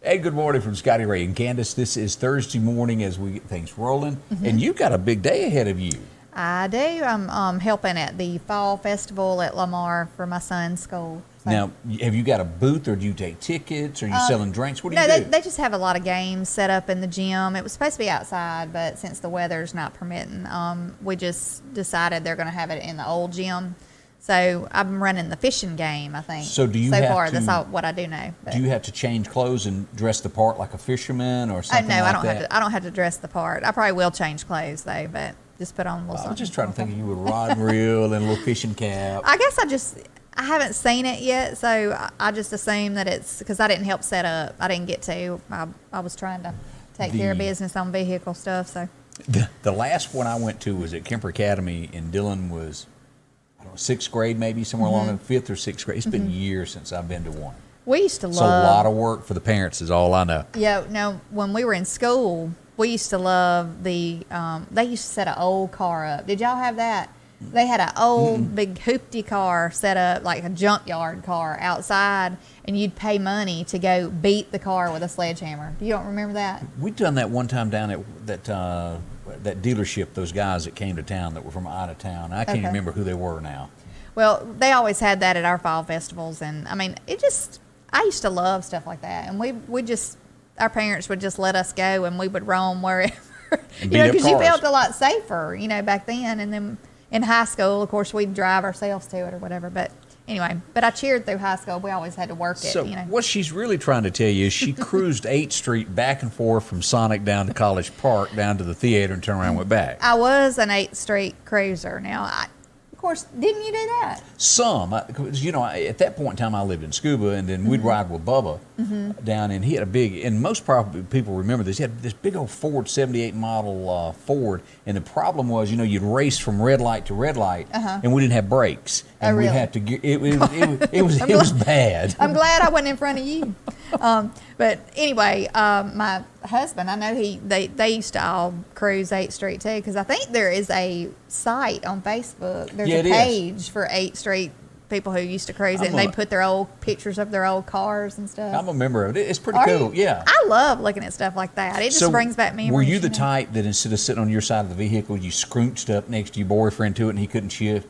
Hey, good morning from Scotty, Ray, and Candace. This is Thursday morning as we get things rolling, and you've got a big day ahead of you. I do. I'm helping at the Fall Festival at Lamar for my son's school. So. Now, have you got a booth, or do you take tickets? Are you selling drinks? What do you do? They just have a lot of games set up in the gym. It was supposed to be outside, but since the weather's not permitting, we just decided they're going to have it in the old gym. So I'm running the fishing game, I think. So do you so have far, to, that's all what I do know. Do you have to change clothes and dress the part like a fisherman or something no, like I don't that? have to. I don't have to dress the part. I probably will change clothes though, but just put on a little something. I was just trying to think of you with a rod and reel and a little fishing cap. I guess I haven't seen it yet, so I just assume that it's because I didn't help set up. I didn't get to. I was trying to take care of business on vehicle stuff. So the last one I went to was at Kemper Academy, and Dylan was, I don't know, 6th grade maybe, somewhere along in 5th or 6th grade. It's been years since I've been to one. We used to It's love. a lot of work for the parents is all I know. Yeah, no, when we were in school, we used to love they used to set an old car up. Did y'all have that? They had an old big hoopty car set up, like a junkyard car outside, and you'd pay money to go beat the car with a sledgehammer. You don't remember that? We'd done that one time down at that dealership, those guys that came to town that were from out of town. I can't remember who they were now. Well, they always had that at our fall festivals, and I mean, I used to love stuff like that, and our parents would just let us go, and we would roam wherever, because you felt a lot safer, back then, and then in high school, of course, we'd drive ourselves to it or whatever, but anyway, I cheered through high school. We always had to work it, So what she's really trying to tell you is she cruised 8th Street back and forth from Sonic down to College Park, down to the theater, and turned around and went back. I was an 8th Street cruiser. Now, of course, didn't you do that? Some, at that point in time, I lived in Scuba, and then we'd ride with Bubba down, and he had a big, and most probably people remember this, he had this big old Ford 78 model Ford, and the problem was, you'd race from red light to red light, and we didn't have brakes, and really? we'd have to get, it was bad. I'm glad I wasn't in front of you. But anyway, my husband, I know they used to all cruise 8th Street too, because I think there is a site on Facebook. There's a page for 8th Street people who used to cruise it, and they put their old pictures of their old cars and stuff. I'm a member of it. It's pretty cool. Yeah. I love looking at stuff like that. It just brings back memories. Were you the type that instead of sitting on your side of the vehicle, you scrooched up next to your boyfriend to it and he couldn't shift?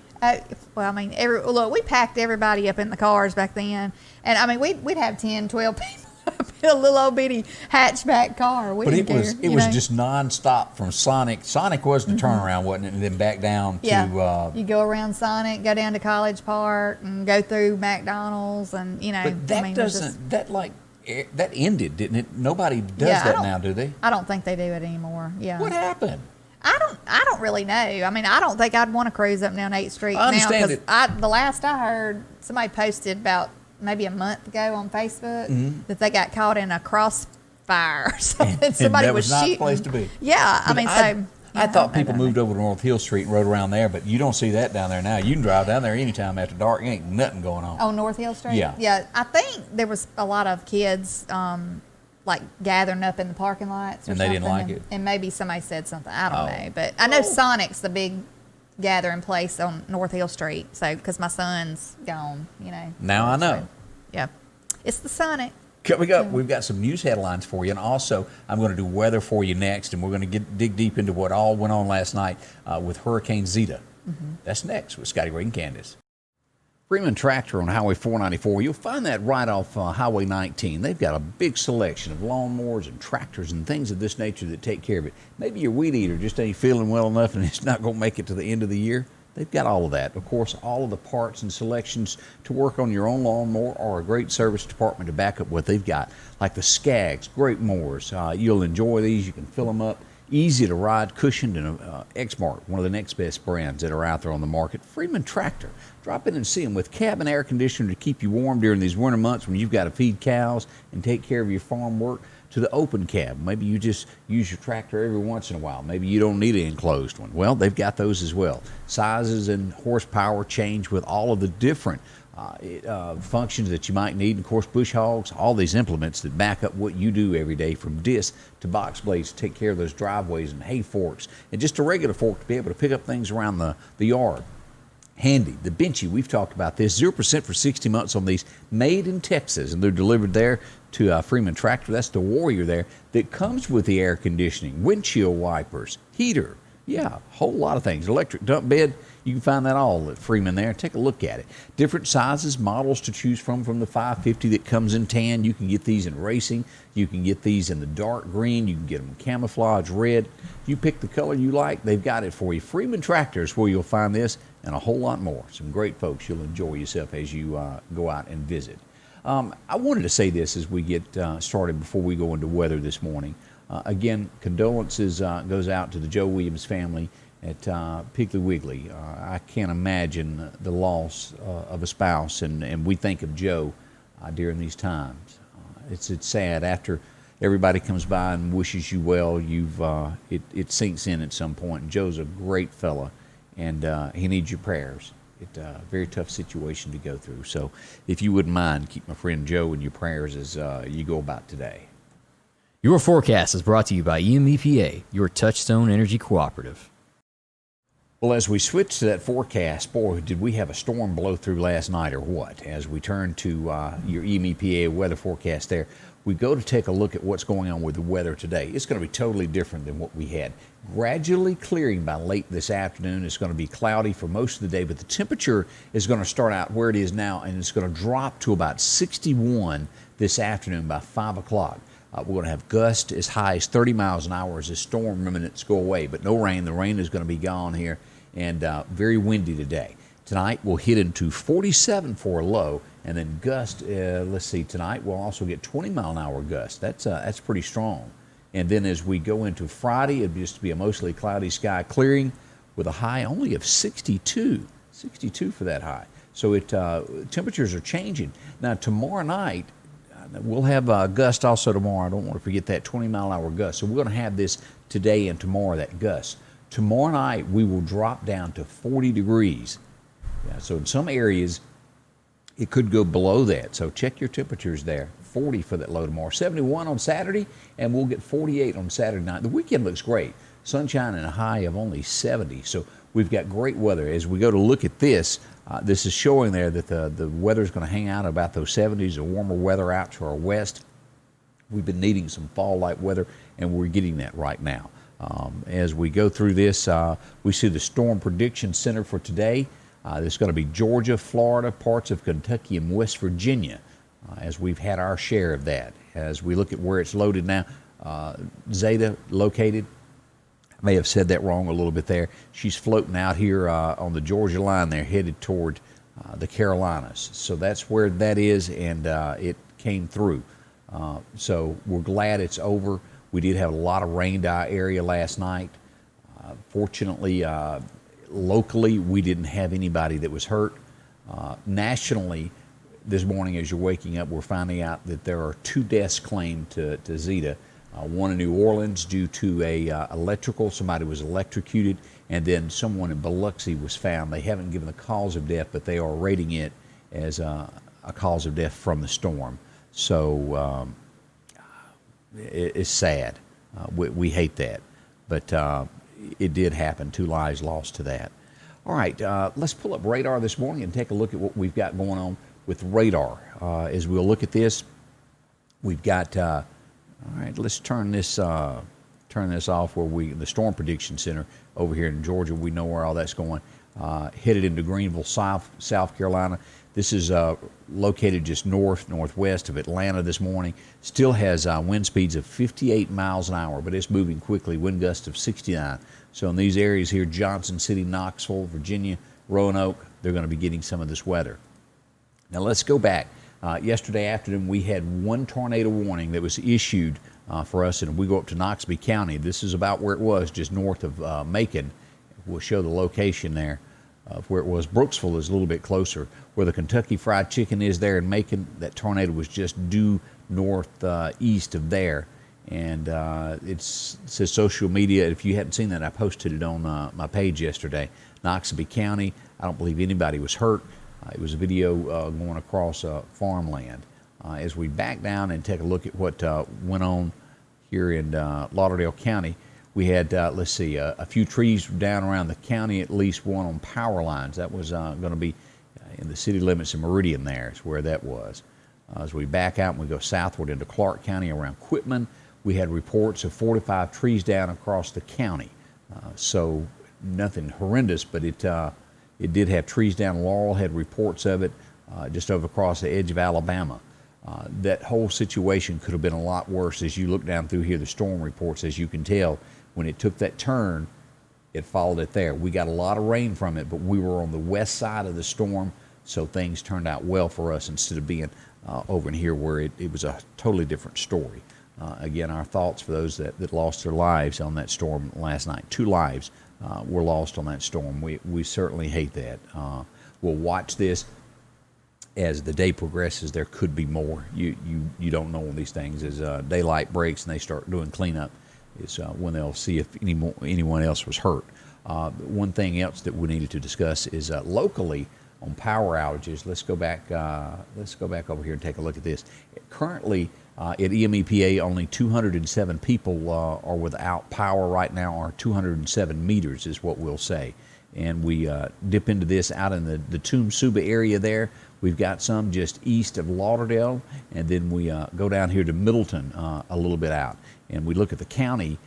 Well, I mean, look, we packed everybody up in the cars back then, and I mean, we'd have 10, 12 people up in a little old bitty hatchback car. It was just nonstop from Sonic. Sonic was the turnaround, wasn't it? And then back down to. You go around Sonic, go down to College Park, and go through McDonald's, and But that ended, didn't it? Nobody does that now, do they? I don't think they do it anymore. Yeah. What happened? I don't really know. I mean, I don't think I'd want to cruise up and down 8th Street I now, understand because the last I heard, somebody posted about maybe a month ago on Facebook that they got caught in a crossfire or something. Somebody that was not shooting. the place to be. Yeah, I thought people moved over to North Hill Street and rode around there, but you don't see that down there now. You can drive down there anytime after dark. Ain't nothing going on. On North Hill Street? Yeah. Yeah, I think there was a lot of kids like gathering up in the parking lots or and something. They didn't like it. And maybe somebody said something. I don't know. But I know Sonic's the big gathering place on North Hill Street. So, because my son's gone, Now I know. So, yeah. It's the Sonic. Coming up, we've got some news headlines for you, and also I'm going to do weather for you next, and we're going to dig deep into what all went on last night with Hurricane Zeta. That's next with Scotty, Ray, and Candace. Freeman Tractor on Highway 494. You'll find that right off Highway 19. They've got a big selection of lawnmowers and tractors and things of this nature that take care of it. Maybe your weed eater just ain't feeling well enough and it's not going to make it to the end of the year. They've got all of that. Of course, all of the parts and selections to work on your own lawnmower are a great service department to back up what they've got, like the Skaggs, great mowers. You'll enjoy these. You can fill them up. Easy to ride, cushioned, and Exmark, one of the next best brands that are out there on the market. Freeman Tractor. Drop in and see them with cabin air conditioner to keep you warm during these winter months when you've got to feed cows and take care of your farm work, to the open cab. Maybe you just use your tractor every once in a while. Maybe you don't need an enclosed one. Well, they've got those as well. Sizes and horsepower change with all of the different functions that you might need. Of course, bush hogs, all these implements that back up what you do every day, from disc to box blades to take care of those driveways and hay forks, and just a regular fork to be able to pick up things around the yard. Handy. The Benchy, we've talked about this. 0% for 60 months on these, made in Texas, and they're delivered there to Freeman Tractor. That's the Warrior there that comes with the air conditioning, windshield wipers, heater. Yeah, a whole lot of things. Electric dump bed, you can find that all at Freeman there. Take a look at it. Different sizes, models to choose from the 550 that comes in tan. You can get these in racing. You can get these in the dark green. You can get them in camouflage red. You pick the color you like, they've got it for you. Freeman Tractor is where you'll find this and a whole lot more. Some great folks. You'll enjoy yourself as you go out and visit. I wanted to say this as we get started before we go into weather this morning. Again, condolences goes out to the Joe Williams family at Piggly Wiggly. I can't imagine the loss of a spouse, and we think of Joe during these times. It's sad. After everybody comes by and wishes you well, it sinks in at some point. And Joe's a great fella, and he needs your prayers. It's a very tough situation to go through. So if you wouldn't mind, keep my friend Joe in your prayers as you go about today. Your forecast is brought to you by EMEPA, your Touchstone Energy Cooperative. Well, as we switch to that forecast, boy, did we have a storm blow through last night or what? As we turn to your EMEPA weather forecast there, we go to take a look at what's going on with the weather today. It's going to be totally different than what we had. Gradually clearing by late this afternoon. It's going to be cloudy for most of the day, but the temperature is going to start out where it is now, and it's going to drop to about 61 this afternoon by 5 o'clock. We're going to have gusts as high as 30 miles an hour as the storm remnants go away, but no rain. The rain is going to be gone here, and very windy today. Tonight we'll hit into 47 for a low, and then gust, let's see, tonight we'll also get 20 mile an hour gust. That's pretty strong. And then as we go into Friday, it'll just be a mostly cloudy sky clearing with a high only of 62 for that high. So temperatures are changing. Now tomorrow night, we'll have a gust also tomorrow. I don't want to forget that 20 mile an hour gust. So we're going to have this today and tomorrow, that gust. Tomorrow night, we will drop down to 40 degrees. Yeah, so in some areas, it could go below that. So check your temperatures there. 40 for that low tomorrow. 71 on Saturday, and we'll get 48 on Saturday night. The weekend looks great. Sunshine and a high of only 70. So we've got great weather. As we go to look at this, this is showing there that the weather is going to hang out about those 70s, the warmer weather out to our west. We've been needing some fall-like weather, and we're getting that right now. As we go through this, we see the Storm Prediction Center for today. There's going to be Georgia, Florida, parts of Kentucky, and West Virginia, as we've had our share of that. As we look at where it's loaded now, Zeta located. I may have said that wrong a little bit there. She's floating out here on the Georgia line there, headed toward the Carolinas. So that's where that is, and it came through. So we're glad it's over. We did have a lot of rain to our area last night. Fortunately, locally, we didn't have anybody that was hurt. Nationally, this morning as you're waking up, we're finding out that there are 2 deaths claimed to Zeta. One in New Orleans due to somebody was electrocuted, and then someone in Biloxi was found. They haven't given the cause of death, but they are rating it as a cause of death from the storm. So it's sad. We hate that, but it did happen. 2 lives lost to that. All right, let's pull up radar this morning and take a look at what we've got going on with radar. As we'll look at this, we've got. All right, let's turn this off where the Storm Prediction Center over here in Georgia. We know where all that's going. Headed into Greenville, South Carolina. This is located just northwest of Atlanta this morning. Still has wind speeds of 58 miles an hour, but it's moving quickly. Wind gusts of 69. So in these areas here, Johnson City, Knoxville, Virginia, Roanoke, they're going to be getting some of this weather. Now let's go back. Yesterday afternoon, we had 1 tornado warning that was issued for us, and we go up to Knoxville County. This is about where it was, just north of Macon. We'll show the location there of where it was. Brooksville is a little bit closer. Where the Kentucky Fried Chicken is there in Macon, that tornado was just due northeast of there. And it says social media. If you hadn't seen that, I posted it on my page yesterday. Knoxville County, I don't believe anybody was hurt. It was a video going across farmland. As we back down and take a look at what went on here in Lauderdale County, We had, let's see, a few trees down around the county, at least one on power lines. That was going to be in the city limits of Meridian there is where that was. As we back out and we go southward into Clark County around Quitman, we had reports of 45 trees down across the county. So nothing horrendous, but it did have trees down. Laurel had reports of it just over across the edge of Alabama. That whole situation could have been a lot worse as you look down through here, the storm reports, as you can tell. When it took that turn, it followed it there. We got a lot of rain from it, but we were on the west side of the storm, so things turned out well for us instead of being over in here where it was a totally different story. Again, our thoughts for those that lost their lives on that storm last night. 2 lives were lost on that storm. We certainly hate that. We'll watch this as the day progresses. There could be more. You don't know on these things. As daylight breaks and they start doing cleanup is when they'll see if anyone else was hurt. One thing else that we needed to discuss is locally on power outages. Let's go back over here and take a look at this. Currently at EMEPA, only 207 people are without power right now, or 207 meters is what we'll say. And we dip into this out in the Toom-Suba area there. We've got some just east of Lauderdale, and then we go down here to Middleton a little bit out. And we look at the county,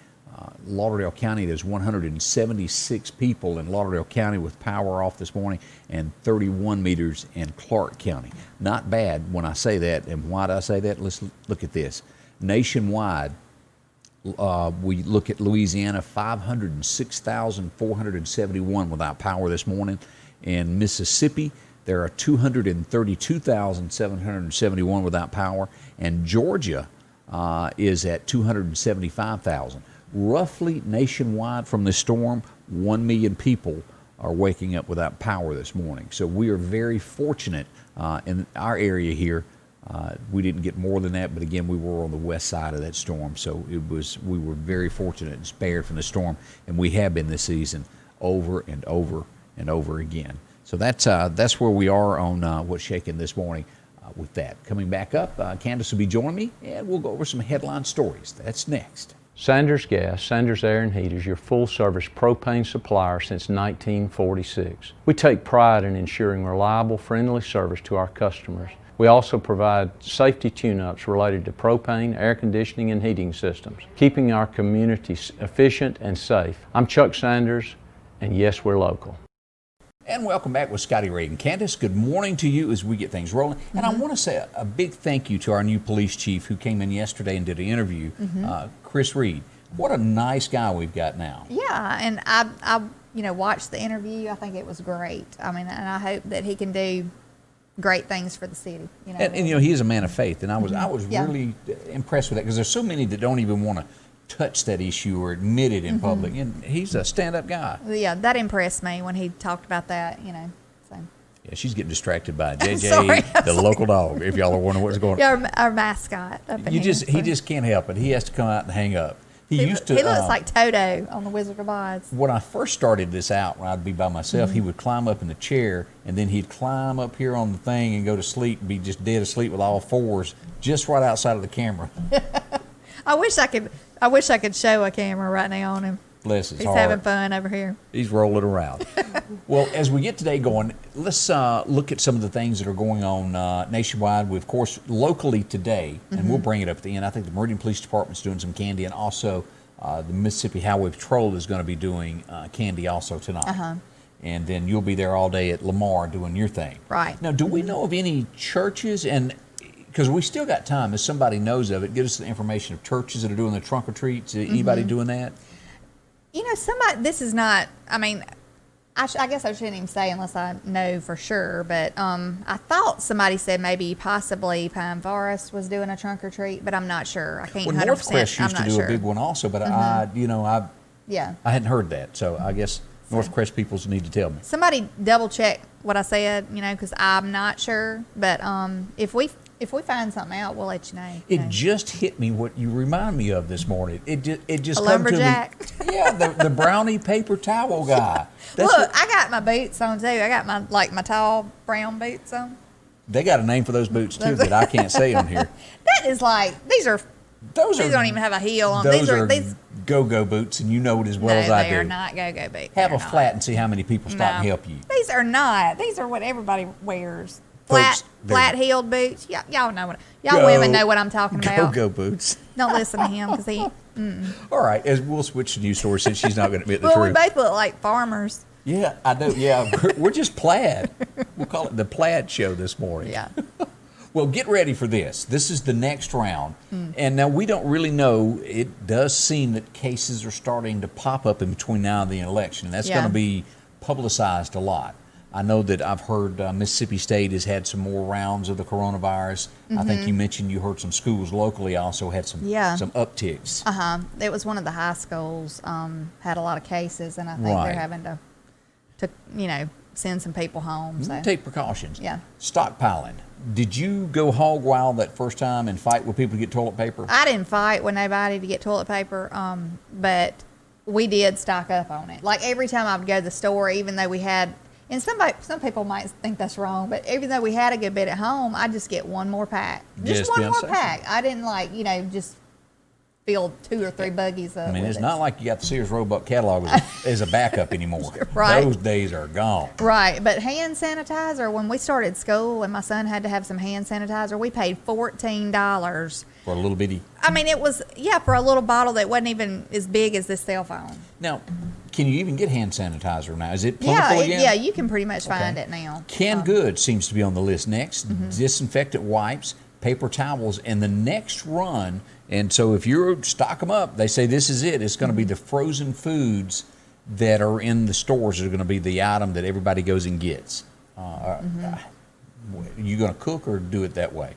Lauderdale County, there's 176 people in Lauderdale County with power off this morning, and 31 meters in Clark County. Not bad when I say that. And why do I say that? Let's look at this. Nationwide, we look at Louisiana, 506,471 without power this morning. In Mississippi, there are 232,771 without power. And Georgia is at 275,000. Roughly nationwide from this storm, 1 million people are waking up without power this morning. So we are very fortunate in our area here. We didn't get more than that, but again, we were on the west side of that storm. So we were very fortunate and spared from the storm, and we have been this season over and over and over again. So that's where we are on what's shaking this morning with that. Coming back up, Candace will be joining me, and we'll go over some headline stories. That's next. Sanders Gas, Sanders Air and Heat is your full-service propane supplier since 1946. We take pride in ensuring reliable, friendly service to our customers. We also provide safety tune-ups related to propane, air conditioning, and heating systems, keeping our communities efficient and safe. I'm Chuck Sanders, and yes, we're local. And welcome back with Scotty, Ray, and Candace. Good morning to you as we get things rolling. And I want to say a big thank you to our new police chief who came in yesterday and did an interview, Chris Reed. What a nice guy we've got now. Yeah, and I watched the interview. I think it was great. I mean, and I hope that he can do great things for the city. And he is a man of faith, and I was really impressed with that, because there's so many that don't even want to touch that issue or admit it in public, and he's a stand-up guy. Yeah, that impressed me when he talked about that. So. Yeah, she's getting distracted by JJ, the local dog. If y'all are wondering what's going on, yeah, our mascot. He just can't help it. He has to come out and hang up. He looks like Toto on The Wizard of Oz. When I first started this out, when I'd be by myself, he would climb up in the chair, and then he'd climb up here on the thing and go to sleep, and be just dead asleep with all fours, just right outside of the camera. I wish I could show a camera right now on him. Bless his He's heart. having fun over here. He's rolling around. Well, as we get today going, let's look at some of the things that are going on nationwide. We, of course, locally today, and we'll bring it up at the end. I think the Meridian Police Department's doing some candy, and also the Mississippi Highway Patrol is going to be doing candy also tonight. And then you'll be there all day at Lamar doing your thing. Right. Now, do we know of any churches, and because we still got time, if somebody knows of it, give us the information of churches that are doing the trunk or treats. Anybody doing that? Somebody, this is not, I mean, I guess I shouldn't even say unless I know for sure, but I thought somebody said maybe possibly Pine Forest was doing a trunk or treat, but I'm not sure. I can't 100%. Northcrest used to do sure. a big one also, but I hadn't heard that, so I guess Northcrest peoples need to tell me. Somebody double check what I said, because I'm not sure, but if we find something out, we'll let you know. It just hit me what you remind me of this morning. It just a lumberjack. Yeah, the brownie paper towel guy. Look, I got my boots on too. I got my tall brown boots on. They got a name for those boots too that I can't say on here. That is like these don't even have a heel on. These go-go boots, and you know it as well as I do. They are not go-go boots. Have They're a flat and see how many people stop and help you. These are not. These are what everybody wears. Folks, Flat-heeled boots. Y'all know what. Y'all women know what I'm talking about. Go-go boots. Don't listen to him because he. All right, as we'll switch to news stories since she's not going to admit the Well, truth. we both look like farmers. Yeah, I do. Yeah, we're just plaid. We'll call it the plaid show this morning. Yeah. Well, get ready for this. This is the next round. And now we don't really know. It does seem that cases are starting to pop up in between now and the election. That's going to be publicized a lot. I know that I've heard Mississippi State has had some more rounds of the coronavirus. I think you mentioned you heard some schools locally also had some upticks. It was one of the high schools had a lot of cases, and I think they're having to send some people home. So. Take precautions. Yeah. Stockpiling. Did you go hog wild that first time and fight with people to get toilet paper? I didn't fight with nobody to get toilet paper, but we did stock up on it. Like every time I would go to the store, even though we had, and some people might think that's wrong, but even though we had a good bit at home, I just get one more pack. Just one more pack. I didn't just fill 2 or 3 buggies up. I mean, it's not like you got the Sears Roebuck catalog as a backup anymore. Right. Those days are gone. Right. But hand sanitizer, when we started school and my son had to have some hand sanitizer, we paid $14. For a little bitty. I mean, it was, for a little bottle that wasn't even as big as this cell phone. Now, can you even get hand sanitizer now? Is it plentiful again? Yeah, you can pretty much find it now. Canned goods seems to be on the list next. Disinfectant wipes, paper towels, and the next run. And so if you stock them up, they say this is it. It's going to be the frozen foods that are in the stores that are going to be the item that everybody goes and gets. You going to cook or do it that way?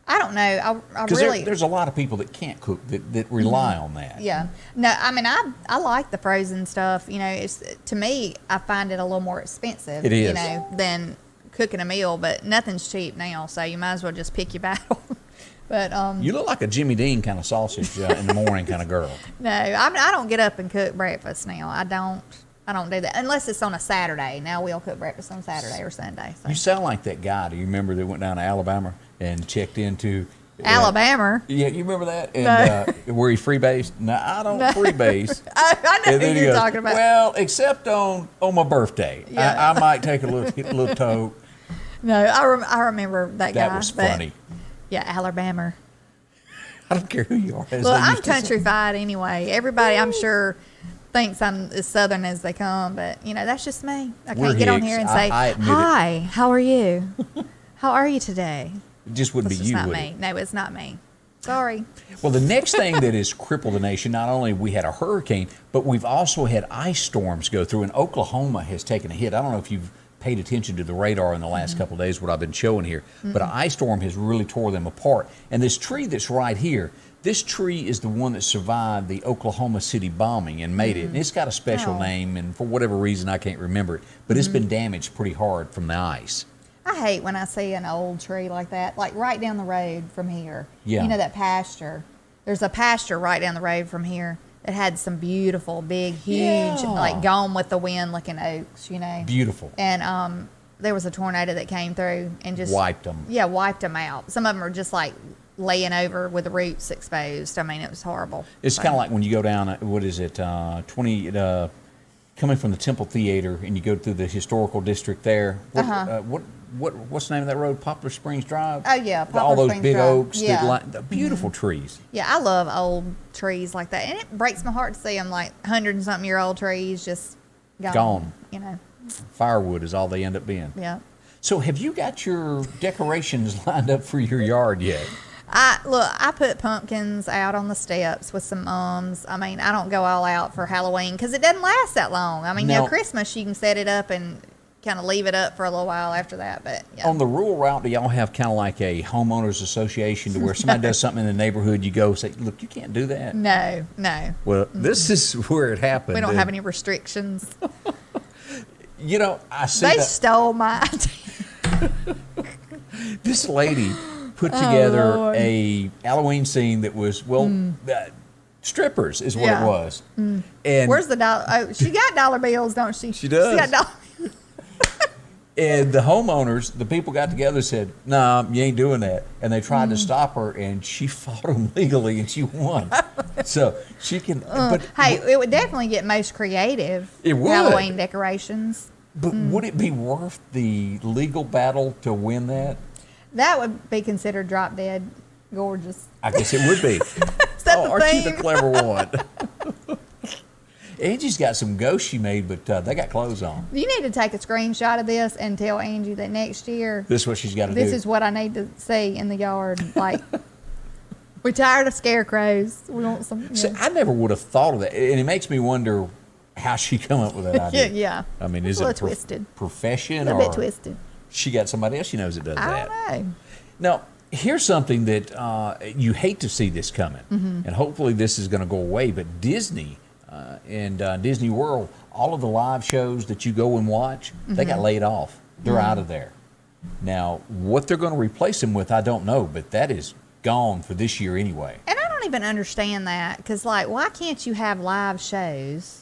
I don't know. I Because really there's a lot of people that can't cook that rely on that. Yeah. No, I mean, I like the frozen stuff. It's to me, I find it a little more expensive. It is. Than cooking a meal, but nothing's cheap now, so you might as well just pick your battle. But you look like a Jimmy Dean kind of sausage in the morning kind of girl. No, I don't get up and cook breakfast now. I don't do that unless it's on a Saturday. Now we'll cook breakfast on Saturday or Sunday. So. You sound like that guy. Do you remember that went down to Alabama and checked into Alabama? Yeah, you remember that? And where he freebased? No, I don't freebase. I know who you're talking about. Well, except on my birthday, I might take a little toke. No, I remember that guy. That was funny. Yeah, Alabama. I don't care who you are. Well, I'm countrified anyway. Everybody, I'm sure, thinks I'm as Southern as they come, but that's just me. I can't get on here and say, "Hi, how are you? How are you today?" It just wouldn't be you, not would me. it? No, it's not me. Sorry. Well, the next thing that has crippled the nation, not only we had a hurricane, but we've also had ice storms go through, and Oklahoma has taken a hit. I don't know if you've paid attention to the radar in the last couple of days, what I've been showing here, but an ice storm has really tore them apart. And this tree that's right here, this tree is the one that survived the Oklahoma City bombing and made it. And it's got a special name, and for whatever reason, I can't remember it, but it's been damaged pretty hard from the ice. I hate when I see an old tree like that, like right down the road from here. Yeah. That pasture. There's a pasture right down the road from here that had some beautiful, big, huge, like gone with the wind looking oaks, Beautiful. And there was a tornado that came through and just Wiped them. Yeah, wiped them out. Some of them are just like laying over with the roots exposed. I mean, it was horrible. It's kind of like when you go down, what is it, coming from the Temple Theater and you go through the historical district there. What's the name of that road? Poplar Springs Drive? Oh, yeah. All those Springs big Drive. oaks, the beautiful trees. Yeah, I love old trees like that. And it breaks my heart to see them like 100-something-year-old trees just gone. Firewood is all they end up being. Yeah. So have you got your decorations lined up for your yard yet? I put pumpkins out on the steps with some mums. I mean, I don't go all out for Halloween because it doesn't last that long. I mean, Christmas you can set it up and kind of leave it up for a little while after that. But on the rural route, do y'all have kind of like a homeowners association to where somebody does something in the neighborhood, you go say, "Look, you can't do that." No. Well, this is where it happened. We don't have any restrictions. I see they stole my idea. This lady put together a Halloween scene that was strippers is what it was. And where's the dollar? Oh, she got dollar bills, don't she? She does. She got dollar. And the homeowners, the people got together and said, "No, you ain't doing that." And they tried to stop her, and she fought them legally, and she won. So she can. Hey, it would definitely get most creative. It would. Halloween decorations. But would it be worth the legal battle to win that? That would be considered drop dead gorgeous. I guess it would be. Is that the aren't you theme? the clever one? Angie's got some ghosts she made, but they got clothes on. You need to take a screenshot of this and tell Angie that next year, This is what she's got to do. this is what I need to see in the yard. Like, we're tired of scarecrows. We want some. See, I never would have thought of that, and it makes me wonder how she come up with that idea. Yeah. I mean, It's is a it little twisted. profession A or bit twisted. she got somebody else she knows that does I that? don't know. Now, here's something that you hate to see this coming, and hopefully this is going to go away. But Disney and Disney World, all of the live shows that you go and watch, they got laid off. They're out of there. Now, what they're going to replace them with, I don't know, but that is gone for this year anyway. And I don't even understand that because, like, why can't you have live shows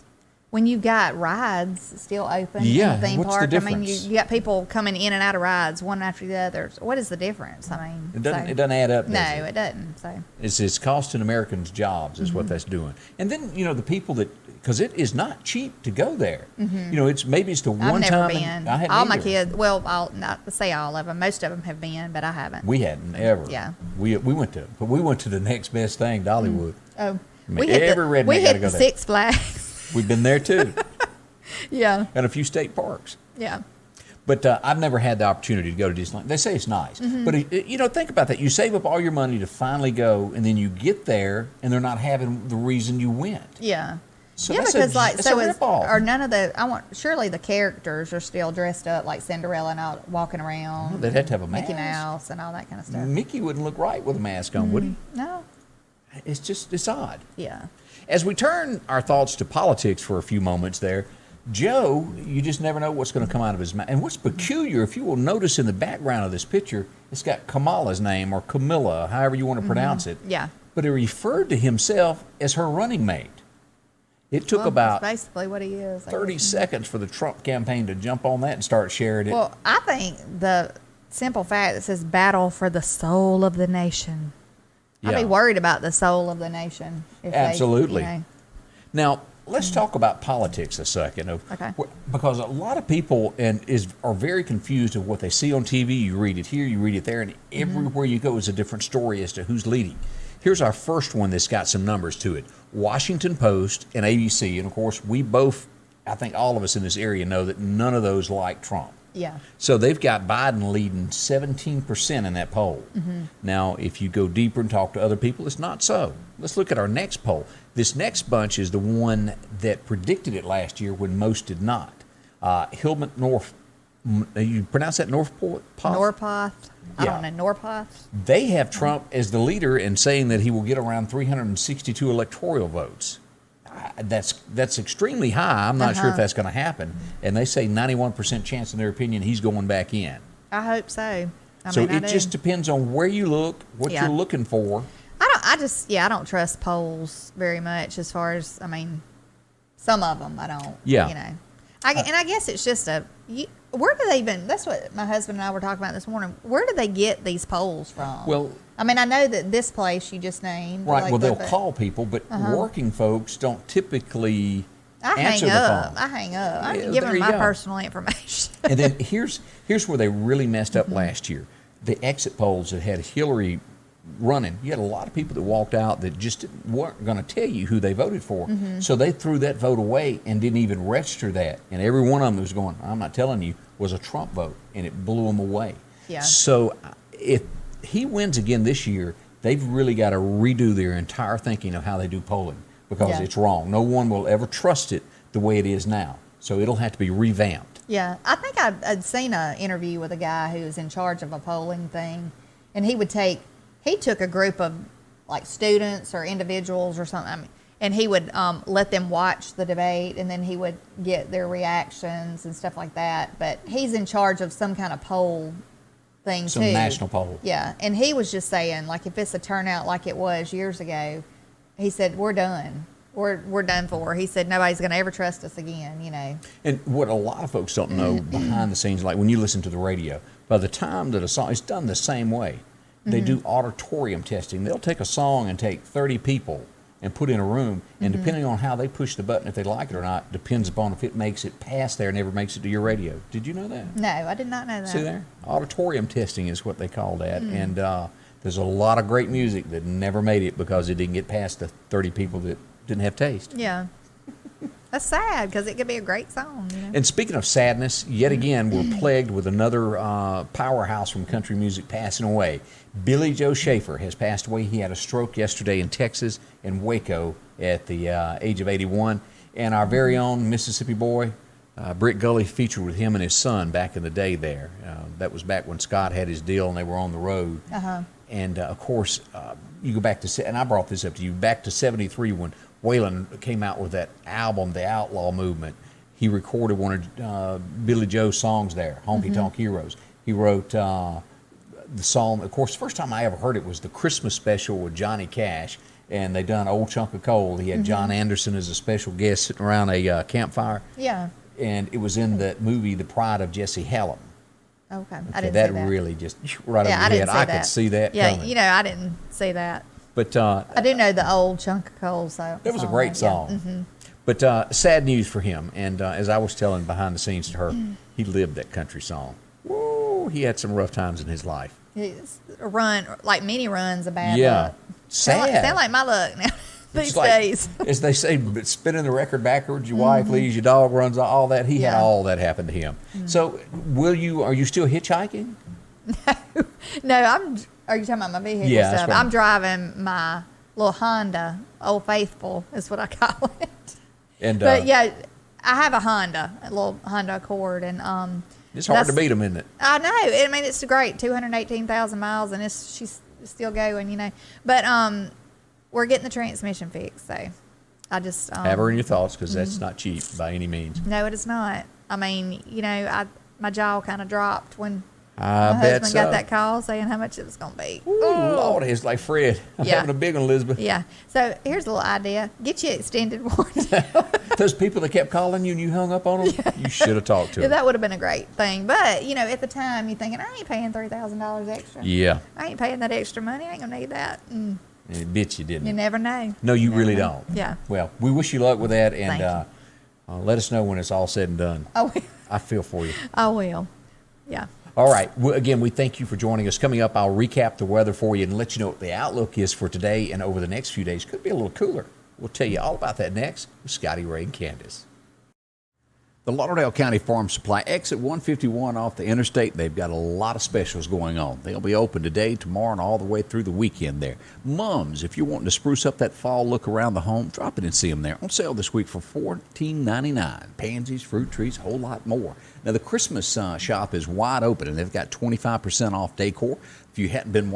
when you've got rides still open Yeah, in the theme what's the park? I mean, difference? you got people coming in and out of rides one after the other. What is the difference? I mean, It doesn't add up. No, does it doesn't. So It's costing Americans jobs is what that's doing. And then, the people that, because it is not cheap to go there. It's maybe it's the I've one never time. been. I hadn't All my either. kids. Well, I'll not say all of them. Most of them have been, but I haven't. We hadn't ever. Yeah. We went to the next best thing, Dollywood. Oh, I mean, every redneck we gotta hit go the there. Six Flags. We've been there too, Yeah, and a few state parks. yeah. But I've never had the opportunity to go to Disneyland. They say it's nice, but think about that. You save up all your money to finally go, and then you get there, and they're not having the reason you went. Yeah. So Yeah, that's because that's a rip-off. or none of the surely the characters are still dressed up like Cinderella and out walking around. They'd have to have a Mickey mask. Mouse and all that kind of stuff. Mickey wouldn't look right with a mask on, would he? No. It's odd. Yeah. As we turn our thoughts to politics for a few moments there, Joe, you just never know what's going to come out of his mouth. And what's peculiar, if you will notice in the background of this picture, it's got Kamala's name or Camilla, however you want to pronounce it. Yeah. But he referred to himself as her running mate. It took Well, about that's basically what he is. I 30 guess. seconds for the Trump campaign to jump on that and start sharing it. Well, I think the simple fact that says "battle for the soul of the nation." I'd Yeah. be worried about the soul of the nation. If Absolutely. They, Now, let's talk about politics a second. Okay. Because a lot of people are very confused of what they see on TV. You read it here, you read it there, and everywhere you go is a different story as to who's leading. Here's our first one that's got some numbers to it. Washington Post and ABC, and of course we both, I think all of us in this area know that none of those like Trump. Yeah. So they've got Biden leading 17% in that poll. Now, if you go deeper and talk to other people, it's not so. Let's look at our next poll. This next bunch is the one that predicted it last year when most did not. Hillman North, you pronounce that Northport? Norpoth. I Yeah. don't know. Norpoth. They have Trump as the leader and saying that he will get around 362 electoral votes. That's extremely high. I'm not sure if that's going to happen. And they say 91% chance, in their opinion, he's going back in. I hope so. I So mean, I it do. just depends on where you look, what Yeah. you're looking for. I don't trust polls very much as far as, some of them I don't. Yeah. And I guess it's just where do they even, that's what my husband and I were talking about this morning. Where do they get these polls from? Well, I know that this place you just named. right. like Well, they'll the- call people, but working folks don't typically I answer hang the up. phone. I hang up. I Yeah, give there them you my go. personal information. And then here's where they really messed up last year. The exit polls that had Hillary running, you had a lot of people that walked out that just weren't going to tell you who they voted for. So they threw that vote away and didn't even register that. And every one of them was going, I'm not telling you, was a Trump vote. And it blew them away. Yeah. So if he wins again this year, they've really got to redo their entire thinking of how they do polling because Yeah. it's wrong. No one will ever trust it the way it is now. So it'll have to be revamped. Yeah, I think I'd seen an interview with a guy who was in charge of a polling thing, and he took a group of like students or individuals or something, and he would let them watch the debate, and then he would get their reactions and stuff like that. But he's in charge of some kind of poll thing Some too. national poll. Yeah, and he was just saying, like, if it's a turnout like it was years ago, he said, we're done. we're done for. He said nobody's going to ever trust us again, you know. And what a lot of folks don't know behind the scenes, like when you listen to the radio, by the time that a song is done the same way, they do auditorium testing. They'll take a song and take 30 people and put in a room, and depending on how they push the button, if they like it or not, depends upon if it makes it past there and never makes it to your radio. Did you know that? No, I did not know that. See there? Auditorium testing is what they call that. And there's a lot of great music that never made it because it didn't get past the 30 people that didn't have taste. Yeah. That's sad because it could be a great song, you know. And speaking of sadness, yet again, we're plagued with another powerhouse from country music passing away. Billy Joe Schaefer has passed away. He had a stroke yesterday in Texas, in Waco, at the age of 81. And our very own Mississippi boy, Britt Gully, featured with him and his son back in the day there. That was back when Scott had his deal and they were on the road. And, of course, you go back to, and I brought this up to you, back to 73 when Waylon came out with that album, The Outlaw Movement. He recorded one of Billy Joe's songs there, Honky Tonk Heroes. He wrote the song, of course, the first time I ever heard it was the Christmas special with Johnny Cash, and they done Old Chunk of Coal. He had John Anderson as a special guest sitting around a campfire. Yeah. And it was in that movie, The Pride of Jesse Hallam. Okay. Okay, I didn't that see that. really just right Yeah, over I the didn't head. see I that. could see that Yeah, coming. you know, I didn't see that. But I do know the Old Chunk of Coal. So that was a great song. But sad news for him. And as I was telling behind the scenes to her, he lived that country song. Whoa, he had some rough times in his life. It's a run, like many runs, a bad Yeah. luck. Sad. Sound like my luck now these It's like, days. as they say, spinning the record backwards, your wife leaves, your dog runs, all that. He had Yeah. all that happen to him. So are you still hitchhiking? No, are you talking about my vehicle Yeah, that's stuff? right. I'm driving my little Honda, Old Faithful is what I call it. And But yeah, I have a Honda, a little Honda Accord, and it's hard to that's- beat them, isn't it? I know. I mean, it's great, 218,000 miles, and she's still going, you know. But we're getting the transmission fixed, so I just Have her in your thoughts because that's not cheap by any means. No, it is not. I mean, you know, my jaw kind of dropped when I my bet husband so. got that call saying how much it was going to be. Ooh, Lord, it's like Fred. I'm Yeah. having a big one, Elizabeth. Yeah. So here's a little idea: get you extended warranty. Those people that kept calling you and you hung up on them, you should have talked to Yeah, them. that would have been a great thing. But you know, at the time, you're thinking, I ain't paying $3,000 extra. Yeah. I ain't paying that extra money. I ain't gonna need that. And And it bit you, didn't you it? never know. No, you never really know. don't. Yeah. Well, we wish you luck with that, and Thank let us know when it's all said and done. I will. I feel for you. I will. Yeah. All right. Well, again, we thank you for joining us. Coming up, I'll recap the weather for you and let you know what the outlook is for today and over the next few days. Could be a little cooler. We'll tell you all about that next with Scotty, Ray, and Candace. The Lauderdale County Farm Supply, exit 151 off the interstate. They've got a lot of specials going on. They'll be open today, tomorrow, and all the way through the weekend there. Mums, if you're wanting to spruce up that fall look around the home, drop it and see them there. On sale this week for $14.99. Pansies, fruit trees, a whole lot more. Now, the Christmas shop is wide open, and they've got 25% off decor. If you hadn't been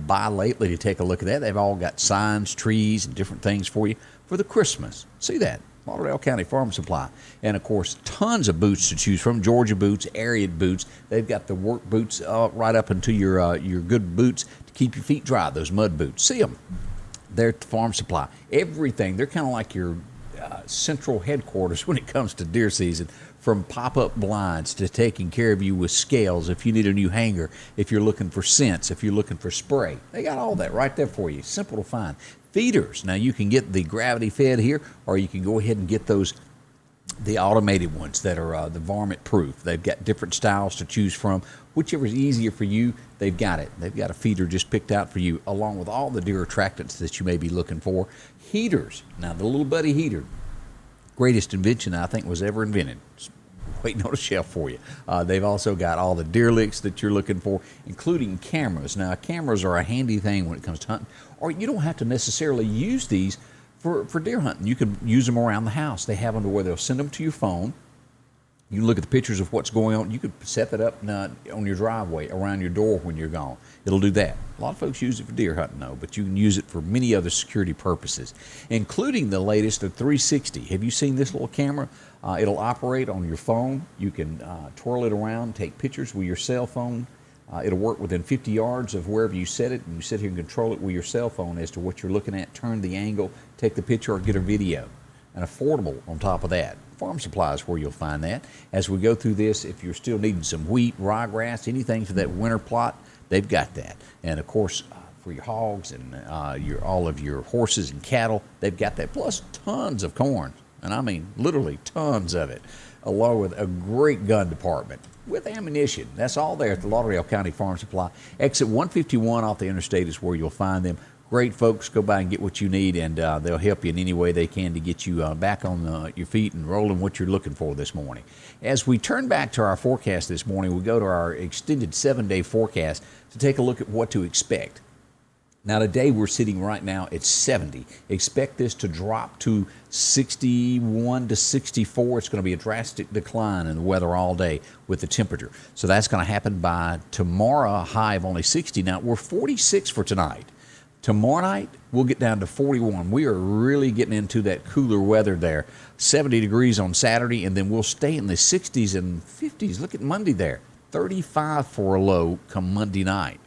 by lately to take a look at that, they've all got signs, trees, and different things for you for the Christmas. See that? Lauderdale County Farm Supply. And, of course, tons of boots to choose from. Georgia boots, Ariat boots. They've got the work boots right up into your good boots to keep your feet dry, those mud boots. See them. They're at the Farm Supply. Everything. They're kind of like your central headquarters when it comes to deer season, from pop-up blinds to taking care of you with scales if you need a new hanger, if you're looking for scents, if you're looking for spray. They got all that right there for you. Simple to find. Feeders. Now, you can get the gravity fed here, or you can go ahead and get the automated ones that are the varmint proof. They've got different styles to choose from. Whichever is easier for you, they've got it. They've got a feeder just picked out for you, along with all the deer attractants that you may be looking for. Heaters. Now, the little buddy heater, greatest invention I think was ever invented. It's waiting on a shelf for you. They've also got all the deer licks that you're looking for, including cameras. Now, cameras are a handy thing when it comes to hunting, or you don't have to necessarily use these for deer hunting. You can use them around the house. They have them to where they'll send them to your phone. You can look at the pictures of what's going on. You could set that up on your driveway, around your door when you're gone. It'll do that. A lot of folks use it for deer hunting, though, but you can use it for many other security purposes, including the latest, the 360. Have you seen this little camera? It'll operate on your phone. You can twirl it around, take pictures with your cell phone. It'll work within 50 yards of wherever you set it, and you sit here and control it with your cell phone as to what you're looking at, turn the angle, take the picture, or get a video. And affordable on top of that. Farm Supply is where you'll find that. As we go through this, if you're still needing some wheat, ryegrass, anything for that winter plot, they've got that. And of course, for your hogs and all of your horses and cattle, they've got that. Plus tons of corn, and I mean literally tons of it, along with a great gun department with ammunition. That's all there at the Lauderdale County Farm Supply. Exit 151 off the interstate is where you'll find them. Great folks. Go by and get what you need, and they'll help you in any way they can to get you back on your feet and rolling what you're looking for this morning. As we turn back to our forecast this morning, we go to our extended 7-day forecast to take a look at what to expect. Now, today we're sitting right now at 70. Expect this to drop to 61 to 64. It's going to be a drastic decline in the weather all day with the temperature. So that's going to happen by tomorrow, a high of only 60. Now, we're 46 for tonight. Tomorrow night, we'll get down to 41. We are really getting into that cooler weather there. 70 degrees on Saturday, and then we'll stay in the 60s and 50s. Look at Monday there. 35 for a low come Monday night.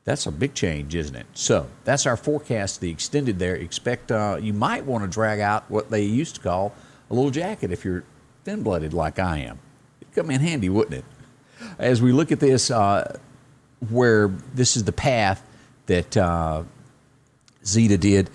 That's a big change, isn't it? So that's our forecast, the extended there. Expect you might want to drag out what they used to call a little jacket if you're thin-blooded like I am. It'd come in handy, wouldn't it? As we look at this, where this is the path that Zeta did,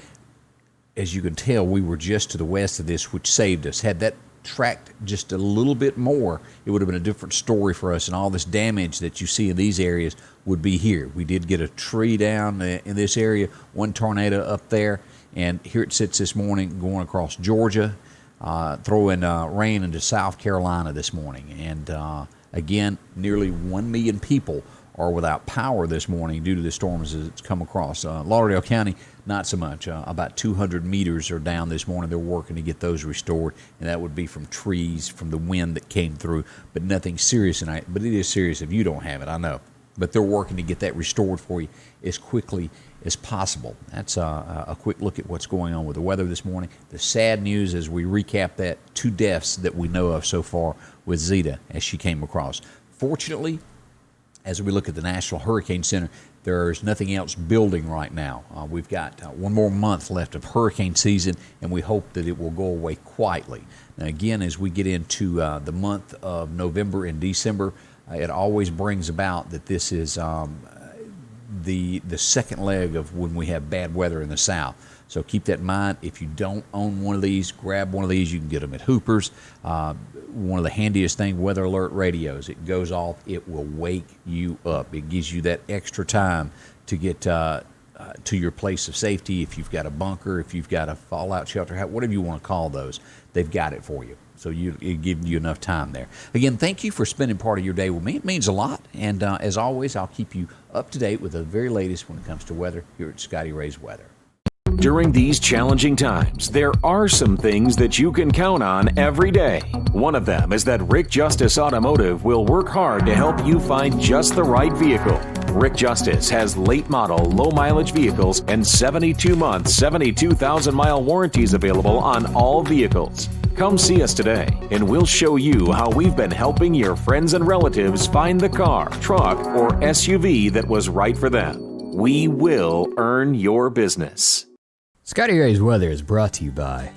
as you can tell, we were just to the west of this, which saved us. Had that tracked just a little bit more, it would have been a different story for us, and all this damage that you see in these areas would be here. We did get a tree down in this area, one tornado up there, and here it sits this morning going across Georgia, throwing rain into South Carolina this morning. And again, nearly 1 million people are without power this morning due to the storms as it's come across. Lauderdale County, not so much. About 200 meters are down this morning. They're working to get those restored, and that would be from trees, from the wind that came through, but nothing serious tonight. But it is serious if you don't have it, I know. But they're working to get that restored for you as quickly as possible. That's a quick look at what's going on with the weather this morning. The sad news as we recap that, 2 deaths that we know of so far with Zeta as she came across. Fortunately, as we look at the National Hurricane Center, there's nothing else building right now. We've got 1 more month left of hurricane season, and we hope that it will go away quietly. Now, again, as we get into the month of November and December, it always brings about that this is the second leg of when we have bad weather in the south. So keep that in mind. If you don't own one of these, grab one of these. You can get them at Hooper's. One of the handiest things, weather alert radios. It goes off. It will wake you up. It gives you that extra time to get to your place of safety. If you've got a bunker, if you've got a fallout shelter, whatever you want to call those, they've got it for you. So it gives you enough time there. Again, thank you for spending part of your day with me. It means a lot. And as always, I'll keep you up to date with the very latest when it comes to weather here at Scotty Ray's Weather. During these challenging times, there are some things that you can count on every day. One of them is that Rick Justice Automotive will work hard to help you find just the right vehicle. Rick Justice has late model, low mileage vehicles and 72-month, 72,000-mile warranties available on all vehicles. Come see us today, and we'll show you how we've been helping your friends and relatives find the car, truck, or SUV that was right for them. We will earn your business. Scotty Ray's Weather is brought to you by